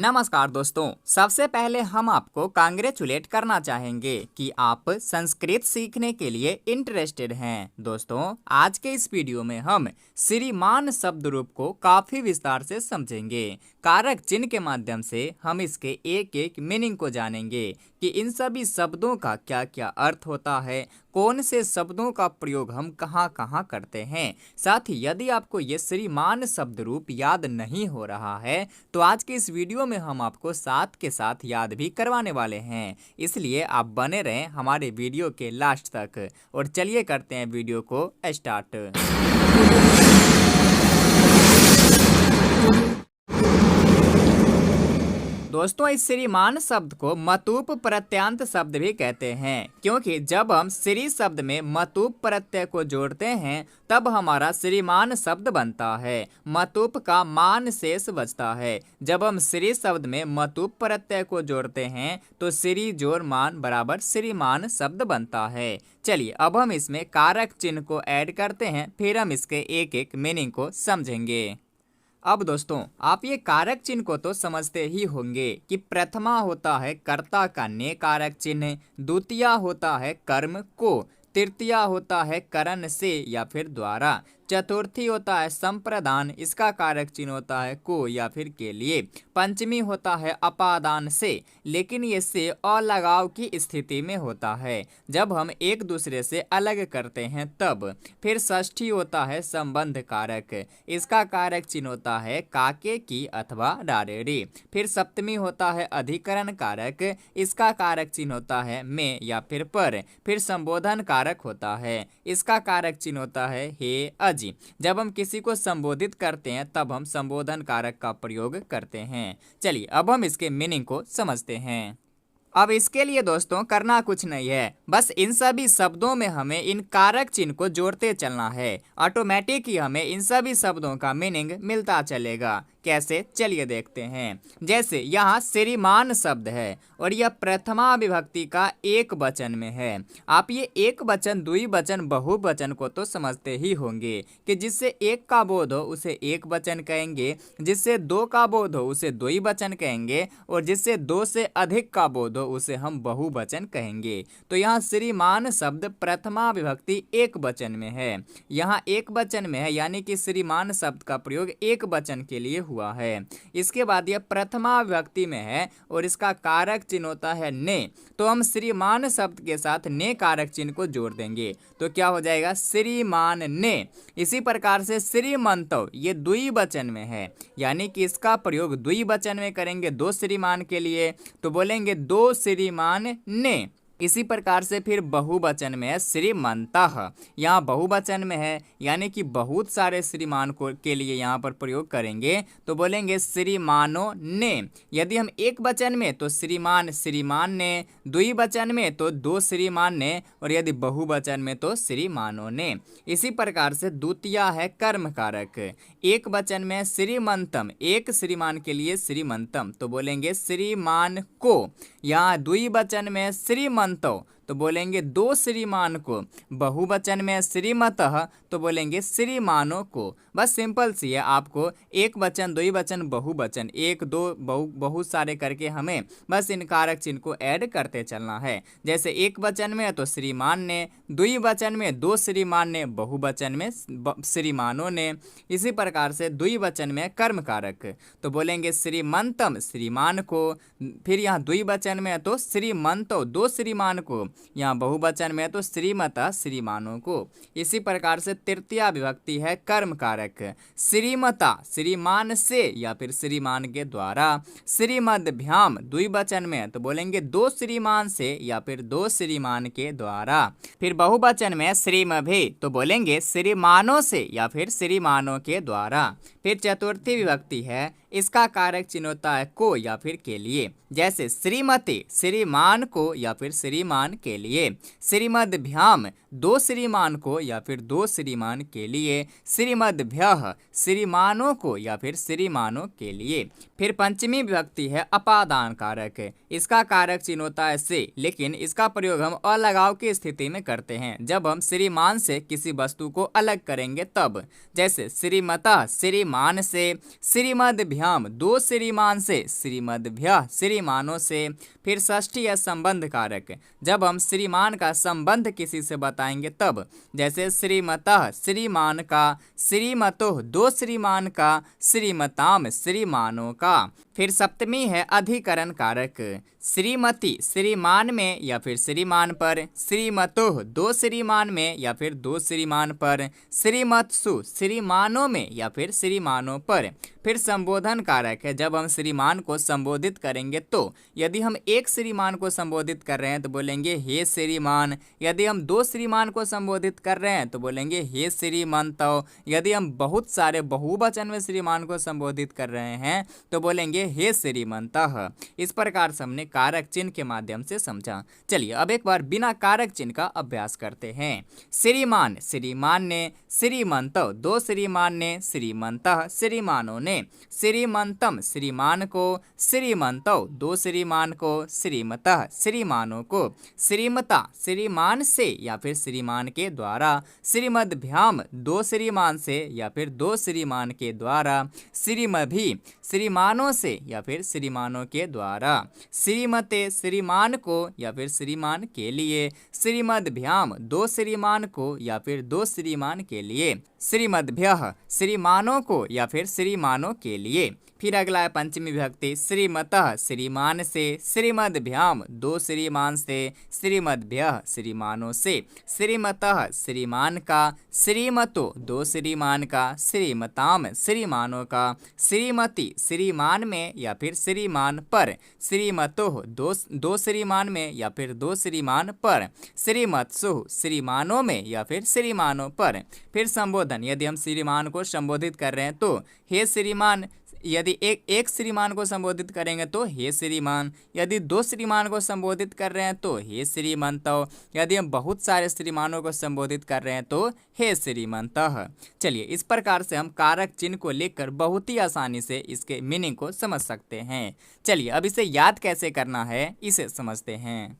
नमस्कार दोस्तों, सबसे पहले हम आपको कांग्रेचुलेट करना चाहेंगे कि आप संस्कृत सीखने के लिए इंटरेस्टेड हैं। दोस्तों, आज के इस वीडियो में हम श्रीमान शब्द रूप को काफी विस्तार से समझेंगे। कारक चिन्ह के माध्यम से हम इसके एक एक मीनिंग को जानेंगे कि इन सभी शब्दों का क्या क्या अर्थ होता है, कौन से शब्दों का प्रयोग हम कहाँ कहाँ करते हैं। साथ ही यदि आपको ये श्रीमान शब्द रूप याद नहीं हो रहा है तो आज के इस वीडियो में हम आपको साथ के साथ याद भी करवाने वाले हैं, इसलिए आप बने रहें हमारे वीडियो के लास्ट तक। और चलिए करते हैं वीडियो को स्टार्ट। दोस्तों, इस श्रीमान शब्द को मतूप प्रत्यंत शब्द भी कहते हैं, क्योंकि जब हम श्री शब्द में मतूप प्रत्यय को जोड़ते हैं तब हमारा श्रीमान शब्द बनता है। मतूप का मान शेष बचता है। जब हम श्री शब्द में मतूप प्रत्यय को जोड़ते हैं तो श्री जोड़ मान बराबर श्रीमान शब्द बनता है। चलिए अब हम इसमें कारक चिन्ह को ऐड करते हैं, फिर हम इसके एक एक मीनिंग को समझेंगे। अब दोस्तों, आप ये कारक चिन्ह को तो समझते ही होंगे कि प्रथमा होता है कर्ता का ने कारक चिन्ह, द्वितीया होता है कर्म को, तृतीया होता है करण से या फिर द्वारा, चतुर्थी होता है संप्रदान, इसका कारक चिन्ह होता है को या फिर के लिए, पंचमी होता है अपादान से, लेकिन ये से अलगाव की स्थिति में होता है, जब हम एक दूसरे से अलग करते हैं तब। फिर षष्ठी होता है संबंध कारक, इसका कारक चिन्ह होता है काके की अथवा डारेरी। फिर सप्तमी होता है अधिकरण कारक, इसका कारक चिन्ह होता है में या फिर पर। फिर संबोधन कारक होता है, इसका कारक चिन्ह होता है हे अज। जब हम किसी को संबोधित करते हैं तब हम संबोधन कारक का प्रयोग करते हैं। चलिए अब हम इसके मीनिंग को समझते हैं। अब इसके लिए दोस्तों करना कुछ नहीं है, बस इन सभी शब्दों में हमें इन कारक चिन्ह को जोड़ते चलना है। ऑटोमेटिक ही हमें इन सभी शब्दों का मीनिंग मिलता चलेगा। कैसे, चलिए देखते हैं। जैसे यहाँ श्रीमान शब्द है और यह प्रथमा विभक्ति का एक वचन में है। आप ये एक वचन, द्विवचन, बहुवचन को तो समझते ही होंगे कि जिससे एक का बोध हो उसे एक वचन कहेंगे, जिससे दो का बोध हो उसे द्विवचन कहेंगे, और जिससे दो से अधिक का बोध हो उसे हम बहुवचन कहेंगे। तो यहाँ श्रीमान शब्द प्रथमा विभक्ति एक वचन में है। यहाँ एक वचन में है, यानी कि श्रीमान शब्द का प्रयोग एक वचन के लिए हुआ है। इसके बाद यह प्रथमा विभक्ति में है और इसका कारक चिन्ह होता है ने, तो हम श्रीमान शब्द के साथ ने कारक चिन्ह को जोड़ देंगे तो क्या हो जाएगा, श्रीमान ने। इसी प्रकार से श्रीमंतो ये द्विवचन में है, यानी कि इसका प्रयोग द्विवचन में करेंगे दो श्रीमान के लिए, तो बोलेंगे दो श्रीमान ने। इसी प्रकार से फिर बहुवचन में है श्रीमंतः, यहाँ बहुवचन में है यानी कि बहुत सारे श्रीमान को के लिए यहाँ पर प्रयोग करेंगे तो बोलेंगे श्रीमानो ने। यदि हम एक वचन में तो श्रीमान श्रीमान ने, द्विवचन में तो दो श्रीमान ने, और यदि बहुवचन में तो श्रीमानों ने। इसी प्रकार से द्वितीया है कर्म कारक, एक वचन में श्रीमंतम, एक श्रीमान के लिए श्रीमंतम, तो बोलेंगे श्रीमान को। यहाँ द्विवचन में श्रीमंतो तो बोलेंगे दो श्रीमान को, बहुवचन में श्रीमतः तो बोलेंगे श्रीमानों को। बस सिंपल सी है, आपको एक वचन, द्विवचन, बहुवचन, एक दो बहुत सारे करके हमें बस इन कारक चिन्ह को ऐड करते चलना है। जैसे एक वचन में तो श्रीमान ने, द्विवचन में दो श्रीमान ने, बहुवचन में श्रीमानों ने। इसी प्रकार से द्विवचन में कर्म कारक तो बोलेंगे श्रीमंतम श्रीमान को। फिर यहाँ द्विवचन में तो श्रीमंतो दो श्रीमान को, यहाँ बहुवचन में तो श्रीमता श्रीमानों को। इसी प्रकार से तृतीया विभक्ति है कर्म कारक, श्रीमता श्रीमान से या फिर श्रीमान के द्वारा। श्रीमद्भ्याम द्विवचन में तो बोलेंगे दो श्रीमान से या फिर दो श्रीमान के द्वारा। फिर बहुवचन में श्रीमभे तो बोलेंगे श्रीमानों से या फिर श्रीमानों के द्वारा। फिर चतुर्थी विभक्ति है, इसका कारक चिन्ह होता है को या फिर के लिए। जैसे श्रीमती श्रीमान को या फिर श्रीमान के लिए, श्रीमद्भ्याम दो श्रीमान को या फिर दो श्रीमान के लिए, श्रीमद्भ्यः श्रीमानों को या फिर श्रीमानों के लिए। फिर पंचमी विभक्ति है अपादान कारक, इसका कारक चिन्ह होता है से, लेकिन इसका प्रयोग हम अलगाव की स्थिति में करते हैं जब हम श्रीमान से किसी वस्तु को अलग करेंगे तब। जैसे श्रीमतः श्रीमान से, श्रीमद्भ्याम श्रीमद्भ्याम दो श्रीमान से, श्रीमद्भ्यः श्रीमानों से। फिर षष्ठी है संबंध कारक। जब हम श्रीमान का संबंध किसी से बताएंगे तब, जैसे श्रीमतः श्रीमान का, श्रीमतोः दो श्रीमान का, श्रीमताम श्रीमानों का। फिर सप्तमी है अधिकरण कारक। श्रीमती श्रीमान में या फिर श्रीमान पर, श्रीमतोः दो श्रीमान में या फिर दो श्रीमान पर, श्रीमत्सु श्रीमानों में या फिर श्रीमानों पर। फिर संबोधन कारक है। जब हम श्रीमान को संबोधित करेंगे तो, यदि हम एक श्रीमान को संबोधित कर रहे हैं तो बोलेंगे हे श्रीमान। यदि हम दो श्रीमान को संबोधित कर रहे हैं तो बोलेंगे हे श्रीमंतौ। यदि हम बहुत सारे बहुवचन में श्रीमान को संबोधित कर रहे हैं तो बोलेंगे हे श्रीमंतः। इस प्रकार से हमने कारक चिन्ह के माध्यम से समझा। चलिए अब एक बार बिना कारक चिन्ह का अभ्यास करते हैं। श्रीमान श्रीमान ने, श्रीमंतौ दो श्रीमान ने, श्रीमंतः श्रीमानों ने, श्रीमंतम श्रीमान को, श्रीमंतौ दो श्रीमान को, श्रीमतः श्रीमानों को, श्रीमता श्रीमान से या फिर श्रीमान के द्वारा, श्रीमद्भ्याम दो श्रीमान से या फिर दो श्रीमान के द्वारा, श्रीमभी श्रीमानों से या फिर श्रीमानों के द्वारा, श्रीमते श्रीमान को या फिर श्रीमान के लिए, श्रीमद्भ्याम दो श्रीमान को या फिर दो श्रीमान के लिए, श्रीमद्भ्यः श्रीमानों को या फिर श्रीमानों के लिए। फिर अगला है पंचमी विभक्ति। श्रीमतः श्रीमान से, श्रीमद्भ्याम दो श्रीमान से, श्रीमद्भ्यः श्रीमानों से, श्रीमतः श्रीमान का, श्रीमतो दो श्रीमान का, श्रीमताम श्रीमानों का, श्रीमती श्रीमान में या फिर श्रीमान पर, श्रीमतोः दो श्रीमान में या फिर दो श्रीमान पर, श्रीमत्सु श्रीमानों में या फिर श्रीमानों पर। फिर संबोधन। यदि हम श्रीमान को संबोधित कर रहे हैं तो हे श्रीमान। यदि एक श्रीमान को संबोधित करेंगे तो हे श्रीमान। यदि दो श्रीमान को संबोधित कर रहे हैं तो हे श्रीमंतौ। यदि हम बहुत सारे श्रीमानों को संबोधित कर रहे हैं तो हे श्रीमंतः। चलिए इस प्रकार से हम कारक चिन्ह को लिखकर बहुत ही आसानी से इसके मीनिंग को समझ सकते हैं। चलिए अब इसे याद कैसे करना है इसे समझते हैं।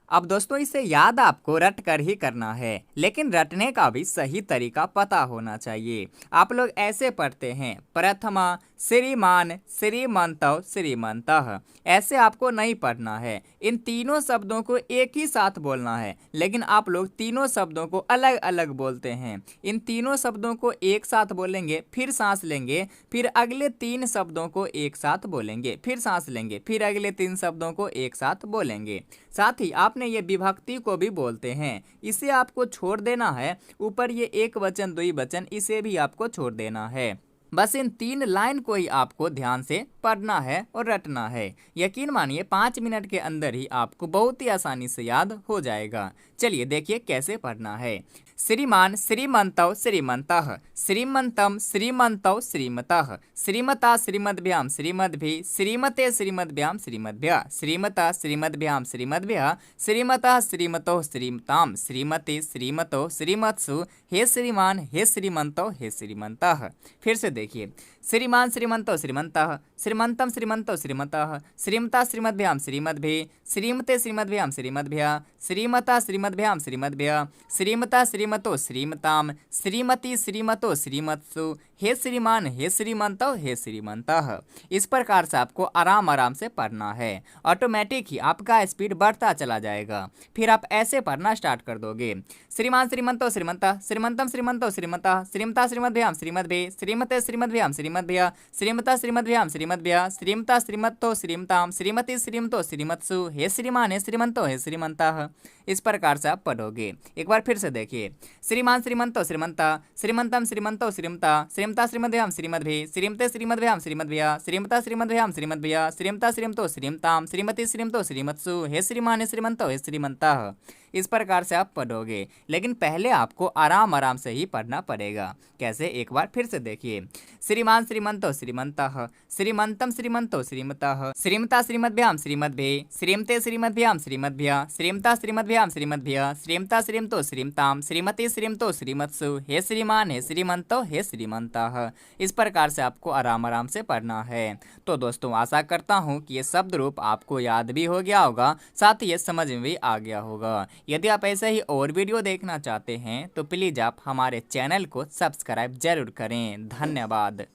अब दोस्तों इसे याद आपको रट कर ही करना है, लेकिन रटने का भी सही तरीका पता होना चाहिए। आप लोग ऐसे पढ़ते हैं प्रथमा श्रीमान, श्रीमंतौ, श्रीमंतः। ऐसे आपको नहीं पढ़ना है। इन तीनों शब्दों को एक ही साथ बोलना है, लेकिन आप लोग तीनों शब्दों को अलग अलग बोलते हैं। इन तीनों शब्दों को एक साथ बोलेंगे, फिर सांस लेंगे, फिर अगले तीन शब्दों को एक साथ बोलेंगे, फिर सांस लेंगे, फिर अगले तीन शब्दों को एक साथ बोलेंगे। साथ ही आपने ये विभक्ति को भी बोलते हैं, इसे आपको छोड़ देना है। ऊपर ये एक वचन द्विवचन, इसे भी आपको छोड़ देना है। बस इन तीन लाइन को ही आपको ध्यान से पढ़ना है और रटना है। यकीन मानिए 5 मिनट के अंदर ही आपको बहुत ही आसानी से याद हो जाएगा। चलिए देखिए कैसे पढ़ना है। श्रीमान श्रीमंतौ श्रीमंतः, श्रीमंतम श्रीमंतौ श्रीमतः, श्रीमता श्रीमद्भ्याम श्रीमद्भिः, श्रीमते श्रीमद्भ्याम श्रीमद्भ्यः, श्रीमता श्रीमद्भ्याम श्रीमद्भ्यः, श्रीमतः श्रीमतौ श्रीमताम, श्रीमते श्रीमतौ श्रीमत्सु, हे श्रीमान हे श्रीमंतौ हे श्रीमंतः। फिर से देखिए श्रीमान श्रीमंतौ श्रीमंतः, श्रीमंतम श्रीमंतौ श्रीमतः, श्रीमता श्रीमद्भ्याम श्रीमद्भिः, श्रीमते श्रीमद्भ्याम श्रीमद्भ्यः, श्रीमता श्रीमद्भ्याम श्रीमद्भ्यः, श्रीमता श्रीमतो श्रीमताम, श्रीमती श्रीमतो श्रीमत्सु, हे श्रीमान हे श्रीमंतौ हे श्रीमंतः। इस प्रकार से आपको आराम आराम से पढ़ना है। ऑटोमेटिक ही आपका स्पीड बढ़ता चला जाएगा। फिर आप ऐसे पढ़ना स्टार्ट कर दोगे। श्रीमान श्रीमंतौ श्रीमंतः, श्रीमंतम श्रीमंतौ श्रीमतः, श्रीमता श्रीमद्भ्याम श्रीमद्भिः, श्रीमते श्रीमद्भ्याम श्रीमद्भ्यः, श्रीमता श्रीमद्भ्याम श्रीमद्भ्यः, श्रीमता श्रीमतो श्रीमताम, श्रीमती श्रीमतो श्रीमत्सु, हे श्रीमान हे श्रीमंतौ हे श्रीमंतः। इस प्रकार से आप पढ़ोगे। एक बार फिर से देखिए श्रीमान श्रीमंतौ श्रीमंतः, श्रीमंतम श्रीमंतौ श्रीमता, श्रीमता श्रीमद्भ्याम श्रीमद्भिः, श्रीमते श्रीमद्भ्याम श्रीमद्भ्यः, श्रीमता श्रीमद्भ्याम श्रीमद्भ्यः, श्रीमता श्रीमतो श्रीमताम, श्रीमती श्रीमतो श्रीमत्सु, हे श्रीमान हे श्रीमंतौ हे श्रीमंतः। इस प्रकार से आप पढ़ोगे, लेकिन पहले आपको आराम आराम से ही पढ़ना पड़ेगा। कैसे, एक बार फिर से देखिए। श्रीमान श्रीमंतौ श्रीमंतः, श्रीमंतम श्रीमंतौ श्रीमतः, श्रीमता श्रीमद्भ्याम श्रीमद्भिः, श्रीमते श्रीमद्भ्याम श्रीमद्भ्यः, श्रीमता श्रीमद्भ्याम श्रीमद्भ्यः, श्रीमता श्रीमतो श्रीमताम, श्रीमती श्रीमतो श्रीमत्सु, हे श्रीमान हे श्रीमंतौ हे श्रीमंतः। इस प्रकार से आपको आराम आराम से पढ़ना है। तो दोस्तों आशा करता हूँ कि ये शब्द रूप आपको याद भी हो गया होगा, साथ ही ये समझ में भी आ गया होगा। यदि आप ऐसे ही और वीडियो देखना चाहते हैं तो प्लीज़ आप हमारे चैनल को सब्सक्राइब जरूर करें। धन्यवाद।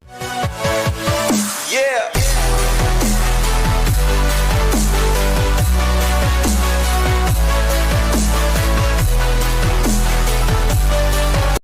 Yeah.